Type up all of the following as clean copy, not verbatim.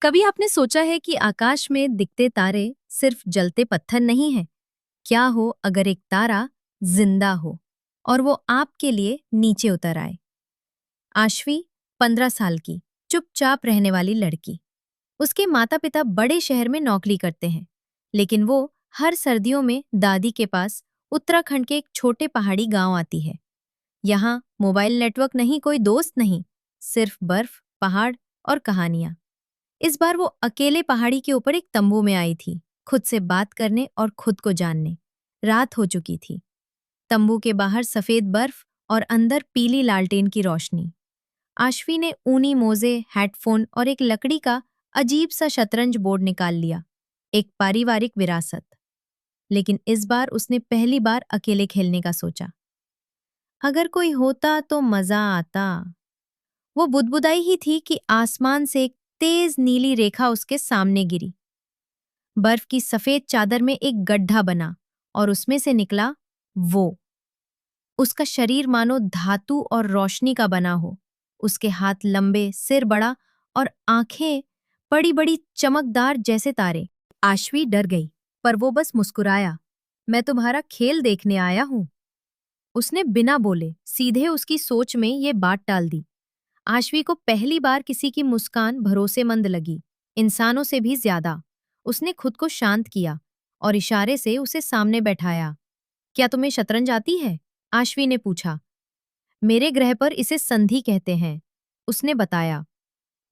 कभी आपने सोचा है कि आकाश में दिखते तारे सिर्फ जलते पत्थर नहीं हैं? क्या हो अगर एक तारा जिंदा हो और वो आपके लिए नीचे उतर आए? आशवी 15 साल की, चुपचाप रहने वाली लड़की। उसके माता पिता बड़े शहर में नौकरी करते हैं, लेकिन वो हर सर्दियों में दादी के पास उत्तराखंड के एक छोटे पहाड़ी गांव आती है। यहाँ मोबाइल नेटवर्क नहीं, कोई दोस्त नहीं, सिर्फ बर्फ, पहाड़ और कहानियां। इस बार वो अकेले पहाड़ी के ऊपर एक तंबू में आई थी, खुद से बात करने और खुद को जानने। रात हो चुकी थी। तंबू के बाहर सफेद बर्फ और अंदर पीली लालटेन की रोशनी। आशवी ने ऊनी मोजे, हेडफोन और एक लकड़ी का अजीब सा शतरंज बोर्ड निकाल लिया। एक पारिवारिक विरासत। लेकिन इस बार उसने पहली बार अकेले खेलने का सोचा। अगर कोई होता तो मजा आता। वो बुदबुदाई ही थी कि आसमान से एक तेज नीली रेखा उसके सामने गिरी। बर्फ की सफेद चादर में एक गड्ढा बना और उसमें से निकला वो। उसका शरीर मानो धातु और रोशनी का बना हो। उसके हाथ लंबे, सिर बड़ा और आंखें बड़ी बड़ी चमकदार जैसे तारे। आशवी डर गई, पर वो बस मुस्कुराया। मैं तुम्हारा खेल देखने आया हूं। उसने बिना बोले सीधे उसकी सोच में ये बात टाल दी। आशवी को पहली बार किसी की मुस्कान भरोसेमंद लगी, इंसानों से भी ज्यादा। उसने खुद को शांत किया और इशारे से उसे सामने बैठाया। क्या तुम्हें शतरंज आती है? आशवी ने पूछा। मेरे ग्रह पर इसे संधि कहते हैं, उसने बताया।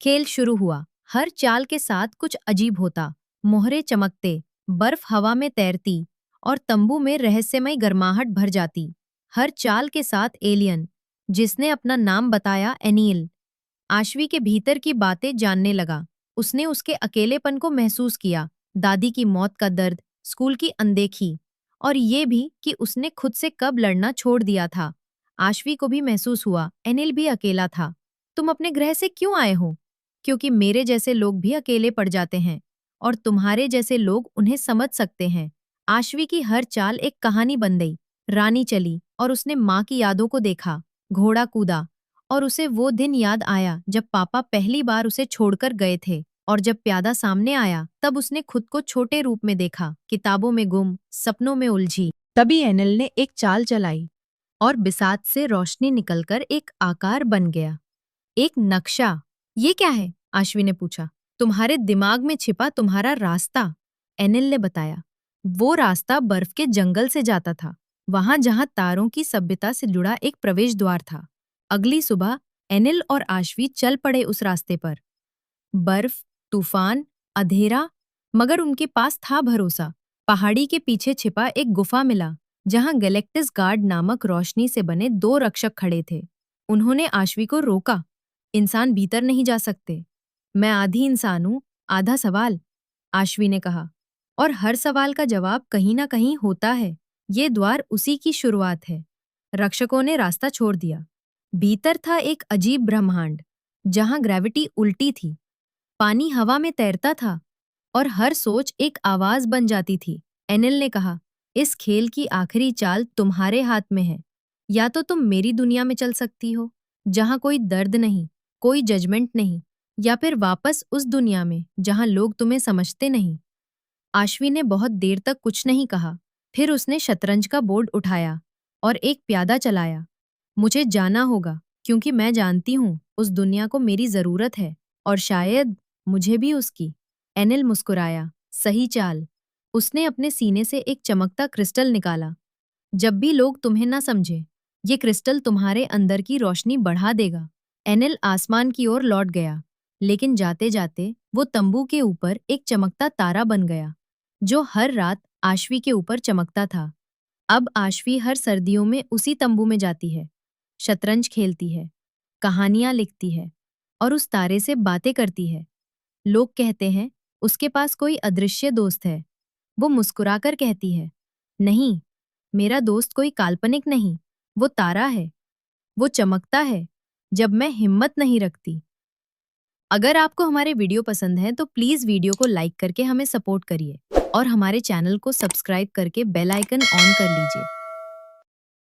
खेल शुरू हुआ। हर चाल के साथ कुछ अजीब होता। मोहरे चमकते, बर्फ हवा में तैरती और तंबू में रहस्यमय गर्माहट भर जाती। हर चाल के साथ एलियन, जिसने अपना नाम बताया एनील। आशवी के भीतर की बातें जानने लगा। उसने उसके अकेलेपन को महसूस किया, दादी की मौत का दर्द, स्कूल की अनदेखी और ये भी कि उसने खुद से कब लड़ना छोड़ दिया था। आशवी को भी महसूस हुआ एनिल भी अकेला था। तुम अपने ग्रह से क्यों आए हो? क्योंकि मेरे जैसे लोग भी अकेले पड़ जाते हैं और तुम्हारे जैसे लोग उन्हें समझ सकते हैं। आशवी की हर चाल एक कहानी बन गई। रानी चली और उसने माँ की यादों को देखा। घोड़ा कूदा और उसे वो दिन याद आया जब पापा पहली बार उसे छोड़कर गए थे। और जब प्यादा सामने आया तब उसने खुद को छोटे रूप में देखा, किताबों में गुम, सपनों में उलझी। तभी एनिल ने एक चाल चलाई और बिसात से रोशनी निकलकर एक आकार बन गया, एक नक्शा। ये क्या है? आशवी ने पूछा। तुम्हारे दिमाग में छिपा तुम्हारा रास्ता, एनिल ने बताया। वो रास्ता बर्फ के जंगल से जाता था, वहां जहां तारों की सभ्यता से जुड़ा एक प्रवेश द्वार था। अगली सुबह एनिल और आशवी चल पड़े उस रास्ते पर। बर्फ, तूफान, अंधेरा, मगर उनके पास था भरोसा। पहाड़ी के पीछे छिपा एक गुफा मिला, जहां गैलेक्टिस गार्ड नामक रोशनी से बने दो रक्षक खड़े थे। उन्होंने आशवी को रोका। इंसान भीतर नहीं जा सकते। मैं आधी इंसान हूं, आधा सवाल, आशवी ने कहा। और हर सवाल का जवाब कहीं ना कहीं होता है। ये द्वार उसी की शुरुआत है। रक्षकों ने रास्ता छोड़ दिया। भीतर था एक अजीब ब्रह्मांड, जहां ग्रेविटी उल्टी थी, पानी हवा में तैरता था और हर सोच एक आवाज बन जाती थी। एनिल ने कहा, इस खेल की आखिरी चाल तुम्हारे हाथ में है। या तो तुम मेरी दुनिया में चल सकती हो, जहां कोई दर्द नहीं, कोई जजमेंट नहीं, या फिर वापस उस दुनिया में जहां लोग तुम्हें समझते नहीं। आशवी ने बहुत देर तक कुछ नहीं कहा। फिर उसने शतरंज का बोर्ड उठाया और एक प्यादा चलाया। मुझे जाना होगा, क्योंकि मैं जानती हूँ उस दुनिया को मेरी जरूरत है और शायद मुझे भी उसकी। एनिल मुस्कुराया। सही चाल। उसने अपने सीने से एक चमकता क्रिस्टल निकाला। जब भी लोग तुम्हें ना समझे, ये क्रिस्टल तुम्हारे अंदर की रोशनी बढ़ा देगा। एनिल आसमान की ओर लौट गया, लेकिन जाते जाते वो तंबू के ऊपर एक चमकता तारा बन गया, जो हर रात आशवी के ऊपर चमकता था। अब आशवी हर सर्दियों में उसी तंबू में जाती है, शतरंज खेलती है, कहानियां लिखती है और उस तारे से बातें करती है। लोग कहते हैं उसके पास कोई अदृश्य दोस्त है। वो मुस्कुराकर कहती है, नहीं, मेरा दोस्त कोई काल्पनिक नहीं, वो तारा है। वो चमकता है जब मैं हिम्मत नहीं रखती। अगर आपको हमारे वीडियो पसंद है तो प्लीज वीडियो को लाइक करके हमें सपोर्ट करिए और हमारे चैनल को सब्सक्राइब करके बेल आइकन ऑन कर लीजिए।